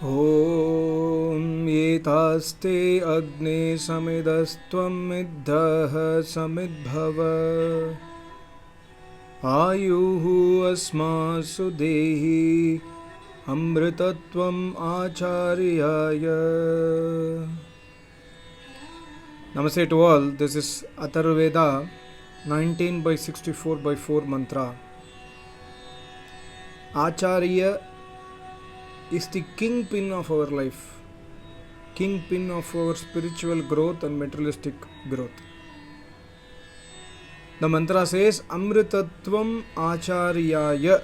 ॐ एतास्ते अग्ने समिदस्त्वं मिद्धः समिद्भव आयुः अस्मासु देहि अमृतत्वम् आचार्याय. Namaste to all. This is Atharvaved 19 by 64 by 4 mantra. Acharya is the kingpin of our life, kingpin of our spiritual growth and materialistic growth. The mantra says Amritatvam Acharyaya.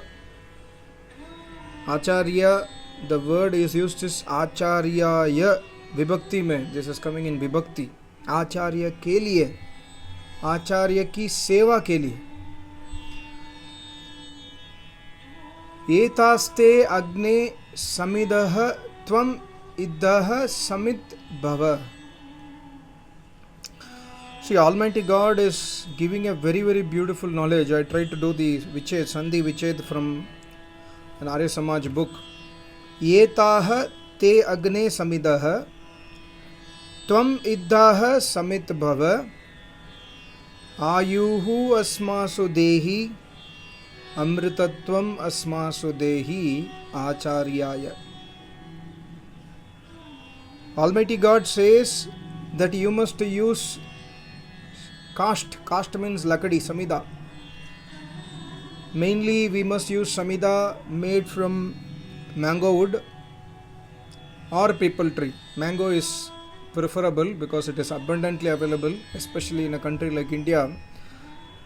Acharya, the word is used as Acharyaya. Vibhakti mein, this is coming in Vibhakti. आचार्य के लिए, आचार्य की सेवा के लिए. एतास्ते अग्ने समिदः त्वम इद्धः समित भव. See, Almighty God is giving a very, very beautiful knowledge. I tried to do the Viched, Sandhi Viched from an Arya Samaj book. Etah te agne samidah Tvam iddhah samit bhava ayuhu asmasu dehi amritatvam asmasu dehi acharyaya. Almighty God says that you must use cast. Cast means lakadi, samida. Mainly we must use samida made from mango wood or peepal tree. Mango is preferable because it is abundantly available, especially in a country like India.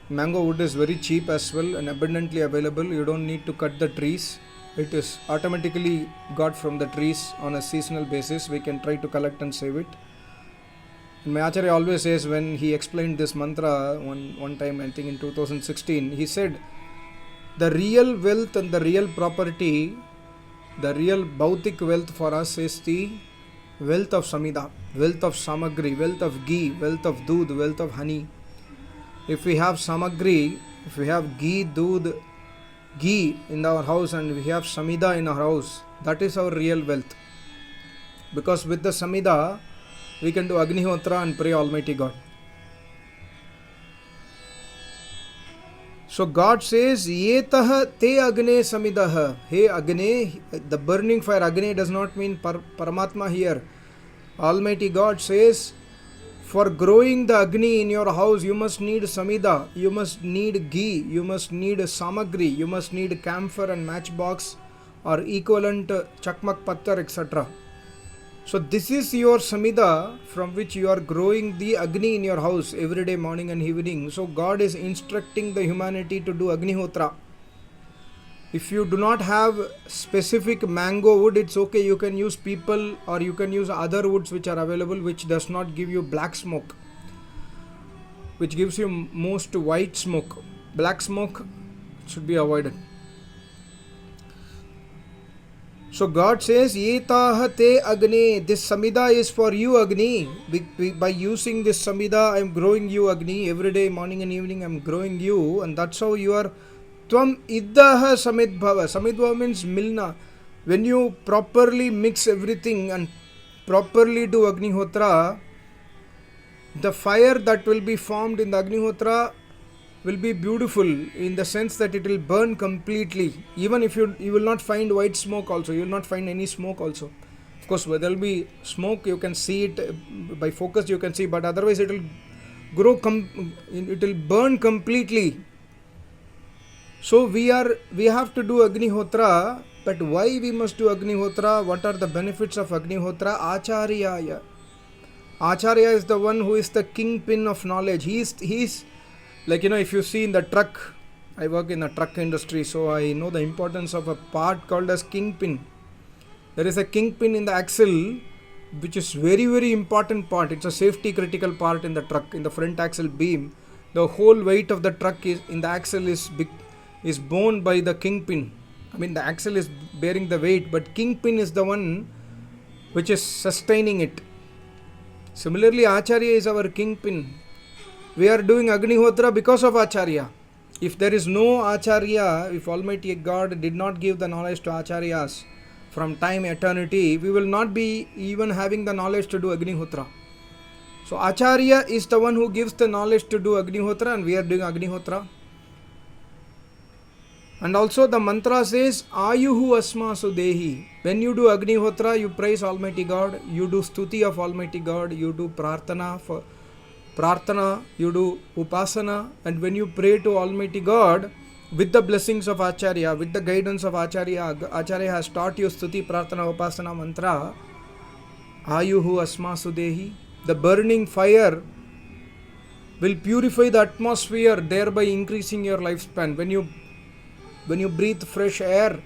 Mango wood is very cheap as well and abundantly available. You don't need to cut the trees. It is automatically got from the trees on a seasonal basis. We can try to collect and save it. And my Acharya always says, when he explained this mantra one time, I think in 2016, he said the real wealth and the real property, the real bhautik wealth for us is the wealth of samida, wealth of samagri, wealth of ghee, wealth of doodh, wealth of honey. If we have samagri, if we have ghee, doodh, ghee in our house and we have samida in our house, that is our real wealth. Because with the samida, we can do Agnihotra and pray Almighty God. So God says, Yetah te agne samidah. Hey Agne, the burning fire. Agne does not mean Paramatma here. Almighty God says, for growing the Agni in your house, you must need samida, you must need ghee, you must need samagri, you must need camphor and matchbox or equivalent chakmak pattar, etc. So this is your samida from which you are growing the Agni in your house every day, morning and evening. So God is instructing the humanity to do Agnihotra. If you do not have specific mango wood, it's okay. You can use peepal or you can use other woods which are available, which does not give you black smoke, which gives you most white smoke. Black smoke should be avoided. So God says, Yetah te agne. This samida is for you, Agni. By using this samida, I am growing you, Agni. Every day, morning and evening, I am growing you. And that's how you are. Tvam iddaha samidbhava. Samidbhava means milna. When you properly mix everything and properly do Agnihotra, the fire that will be formed in the Agnihotra will be beautiful in the sense that it will burn completely. Even if you will not find white smoke also, you will not find any smoke also. Of course, there will be smoke, you can see it by focus, you can see, but otherwise it will grow, it will burn completely. So we have to do Agnihotra, but why we must do Agnihotra? What are the benefits of Agnihotra? Acharyaya. Acharya is the one who is the kingpin of knowledge. He is like, if you see in the truck, I work in the truck industry, so I know the importance of a part called as kingpin. There is a kingpin in the axle, which is very, very important part. It's a safety critical part in the truck, in the front axle beam. The whole weight of the truck is in the axle is borne by the kingpin. I mean, the axle is bearing the weight, but kingpin is the one which is sustaining it. Similarly, Acharya is our kingpin. We are doing Agnihotra because of Acharya. If there is no Acharya, if Almighty God did not give the knowledge to Acharyas, from time eternity, we will not be even having the knowledge to do Agnihotra. So Acharya is the one who gives the knowledge to do Agnihotra, and we are doing Agnihotra. And also the mantra says, Ayuhu Asmasu Dehi. When you do Agnihotra, you praise Almighty God, you do Stuti of Almighty God, you do Prarthana, you do Upasana, and when you pray to Almighty God, with the blessings of Acharya, with the guidance of Acharya, Acharya has taught you Stuti, Prarthana, Upasana mantra, Ayuhu Asmasu Dehi. The burning fire will purify the atmosphere, thereby increasing your lifespan. When you breathe fresh air,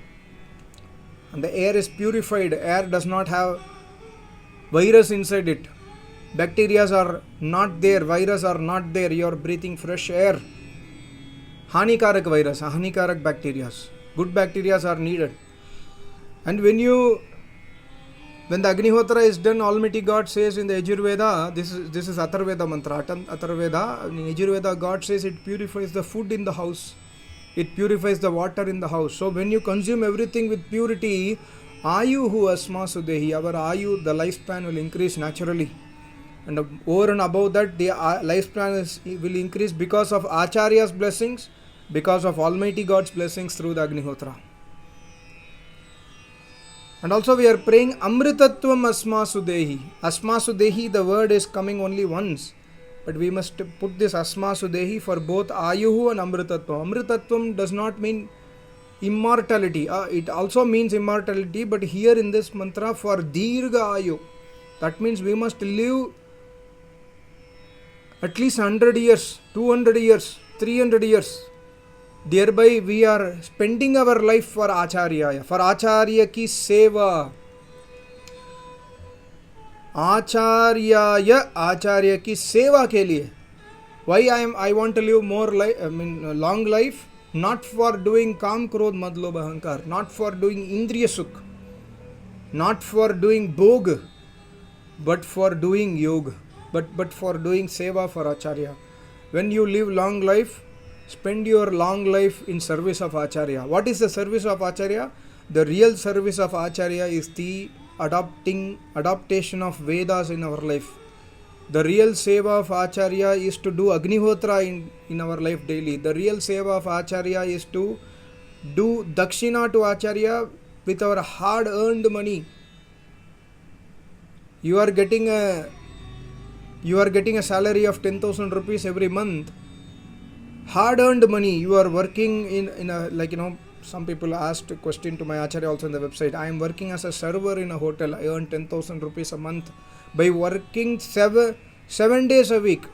and the air is purified, air does not have virus inside it. Bacteria are not there, virus are not there, you are breathing fresh air. Hanikarak virus, hanikarak bacteria. Good bacteria are needed. And when the Agnihotra is done, Almighty God says in the Yajurveda, this is Atharvaved mantra, Atharvaved, in Yajurveda God says it purifies the food in the house. It purifies the water in the house. So when you consume everything with purity, Ayuhu Asmasu Dehi, our Ayu, the lifespan will increase naturally. And over and above that, the lifespan will increase because of Acharya's blessings, because of Almighty God's blessings through the Agnihotra. And also we are praying Amritatvam Asmasu Dehi. Asmasu Dehi, the word is coming only once. But we must put this Asmasu Dehi for both Ayuhu and Amritatvam. Amritatvam does not mean immortality. It also means immortality, but here in this mantra for Dirga Ayu. That means we must live at least 100 years, 200 years, 300 years. Thereby we are spending our life for Acharya ki seva. आचार्य की सेवा के लिए. Why I want to live long life? Not for doing काम क्रोध मद लोभ अहंकार, not for doing इंद्रिय सुख, not for doing भोग, but for doing योग, but for doing seva for Acharya. When you live long life, spend your long life in service of Acharya. What is the service of Acharya? The real service of Acharya is the adaptation of Vedas in our life. The real seva of Acharya is to do Agnihotra in our life daily. The real seva of Acharya is to do Dakshina to Acharya with our hard earned money. You are getting a salary of 10,000 rupees every month. Hard earned money. You are working in a some people asked a question to my Acharya also on the website. I am working as a server in a hotel. I earn 10,000 rupees a month by working 7 days a week.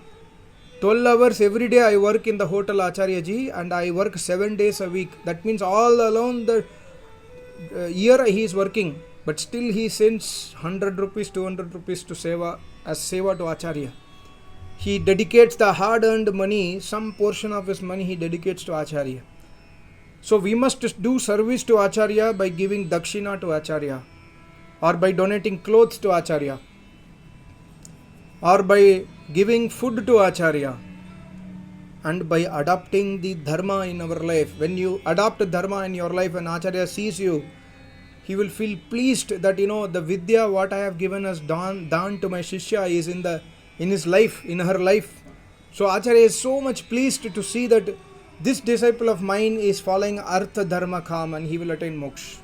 12 hours every day I work in the hotel Acharya ji, and I work 7 days a week. That means all alone the year he is working, but still he sends 100 rupees, 200 rupees to seva as seva to Acharya. He dedicates the hard earned money, some portion of his money he dedicates to Acharya. So we must do service to Acharya by giving Dakshina to Acharya, or by donating clothes to Acharya, or by giving food to Acharya, and by adopting the dharma in our life. When you adopt dharma in your life and Acharya sees you, he will feel pleased that the vidya what I have given as dan to my shishya is in his life, in her life. So Acharya is so much pleased to see that this disciple of mine is following Artha Dharma Kam and he will attain moksha.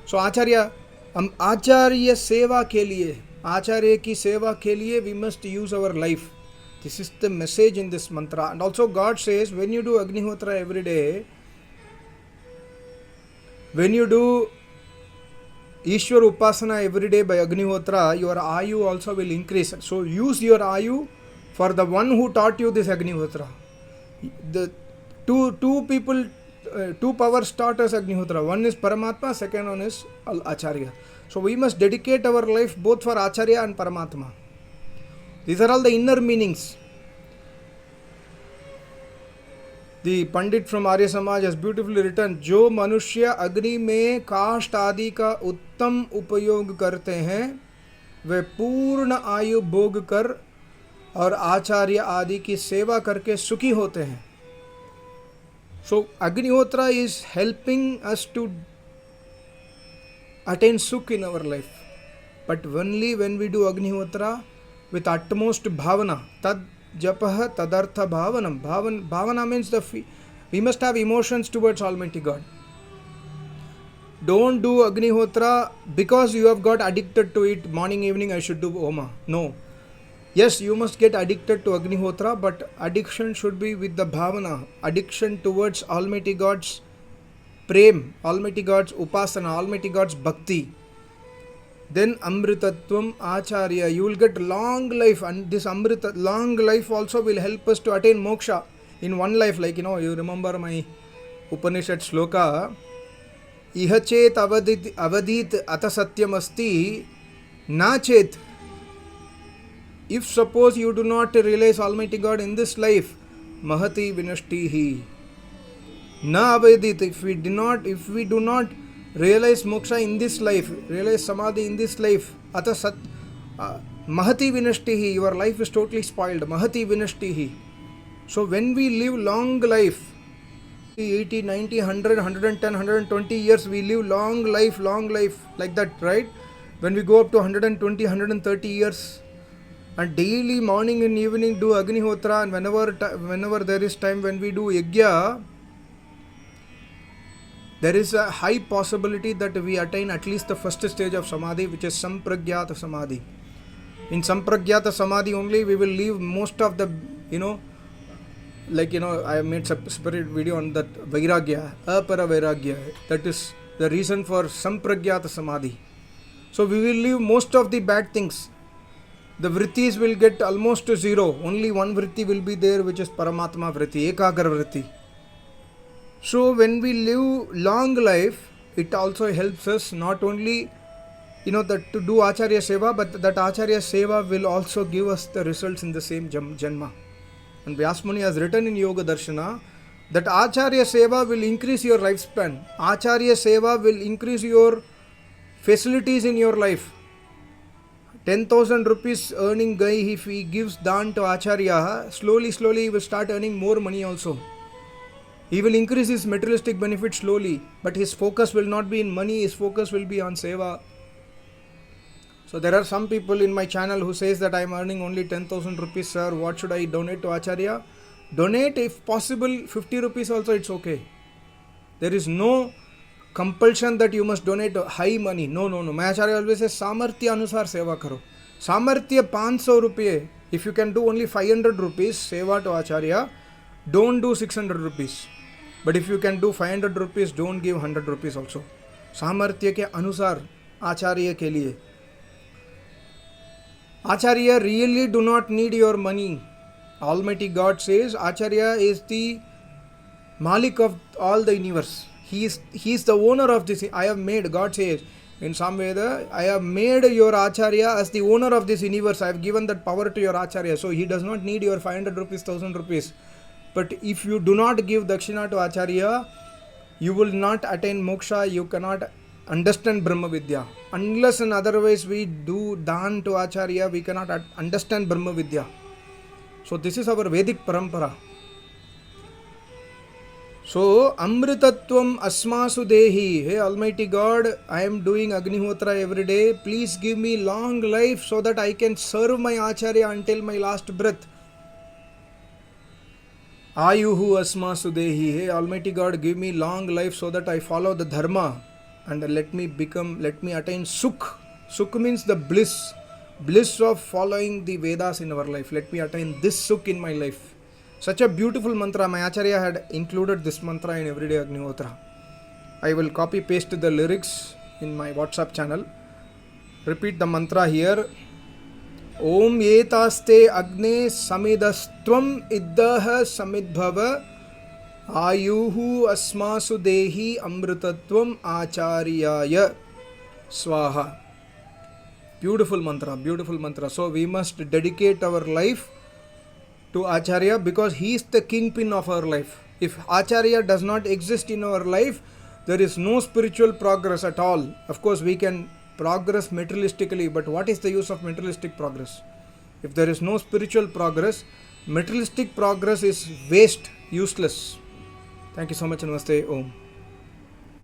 So Acharya seva ke liye, Acharya ki seva ke liye we must use our life. This is the message in this mantra. And also God says, when you do Agnihotra every day, when you do Ishwar Upasana every day by Agnihotra, your Ayu also will increase. So use your Ayu for the one who taught you this Agnihotra. The two powers taught us Agnihotra. One is Paramatma, second one is Acharya. So we must dedicate our life both for Acharya and Paramatma. These are all the inner meanings. The Pandit from Arya Samaj has beautifully written, जो मनुष्य अग्नि में काष्ठ आदि का उत्तम उपयोग करते हैं, वे पूर्ण आयु भोग कर और आचार्य आदि की सेवा करके सुखी होते हैं. So Agnihotra is helping us to attain sukh in our life. But only when we do Agnihotra with utmost bhavana. Tad japah tadartha bhavanam. Bhavana means we must have emotions towards Almighty God. Don't do Agnihotra because you have got addicted to it. Morning, evening, I should do Homa. No. Yes, you must get addicted to Agnihotra, but addiction should be with the bhavana. Addiction towards Almighty God's prem, Almighty God's upasana, Almighty God's bhakti. Then Amritatvam Acharya. You will get long life, and this Amrita, long life also will help us to attain moksha in one life. Like, you remember my Upanishad sloka. Ihachet avadit atasatyam asti nachet. If suppose you do not realize Almighty God in this life, mahati vinashtihi. Na avadit. If we do not realize moksha in this life, realize samadhi in this life, mahati vinashtihi. Your life is totally spoiled. Mahati vinashtihi. So when we live long life, 80, 90, 100, 110, 120 years, we live long life like that, right? When we go up to 120, 130 years, and daily morning and evening do Agnihotra, and whenever there is time when we do Yajna, there is a high possibility that we attain at least the first stage of Samadhi, which is Sampragyata Samadhi. In Sampragyata Samadhi only we will leave most of the, I have made a separate video on that Vairagya, Apara Vairagya. That is the reason for Sampragyata Samadhi. So we will leave most of the bad things. The vrittis will get almost to zero. Only one vritti will be there, which is Paramatma vritti, Ekagra vritti. So when we live long life, it also helps us not only that to do Acharya Seva, but that Acharya Seva will also give us the results in the same Janma. And Vyasmuni has written in Yoga Darshana that Acharya Seva will increase your lifespan. Acharya Seva will increase your facilities in your life. 10,000 rupees earning guy, if he gives dan to Acharya, slowly he will start earning more money also. He will increase his materialistic benefit slowly, but his focus will not be in money, his focus will be on Seva. So there are some people in my channel who says that I am earning only 10,000 rupees, sir. What should I donate to Acharya? Donate, if possible, 50 rupees also, it's okay. There is no compulsion that you must donate high money. No. My Acharya always says, Samarthya Anusar Seva Karo. Samarthya 500 rupees. If you can do only 500 rupees Seva to Acharya, don't do 600 rupees. But if you can do 500 rupees, don't give 100 rupees also. Samarthya ke Anusar, Acharya ke liye. Acharya really do not need your money. Almighty God says Acharya is the Malik of all the universe. He is the owner of this. I have made, God says in Samveda, I have made your Acharya as the owner of this universe. I have given that power to your Acharya. So he does not need your 500 rupees, 1000 rupees. But if you do not give Dakshina to Acharya, you will not attain moksha. You cannot understand Brahma Vidya. Unless and otherwise we do dan to Acharya, we cannot understand Brahma Vidya. So this is our Vedic parampara. So Amritatvam Asmasu Dehi. Hey Almighty God, I am doing Agnihotra every day. Please give me long life so that I can serve my Acharya until my last breath. Ayuhu Asmasu Dehi. Hey Almighty God, give me long life so that I follow the Dharma and let me attain Sukh. Sukh means the bliss of following the Vedas in our life. Let me attain this Sukh in my life. Such a beautiful mantra. My Acharya had included this mantra in everyday Agnihotra. I will copy paste the lyrics in my WhatsApp channel. Repeat the mantra here. Om yetaste agne samidastvam iddaha samidbhava ayuhu asmasu dehi amritatvam acharyaya swaha. Beautiful mantra. So we must dedicate our life to Acharya because he is the kingpin of our life. If Acharya does not exist in our life, there is no spiritual progress at all. Of course, we can progress materialistically, but what is the use of materialistic progress? If there is no spiritual progress, materialistic progress is waste, useless. Thank you so much. Namaste. Om.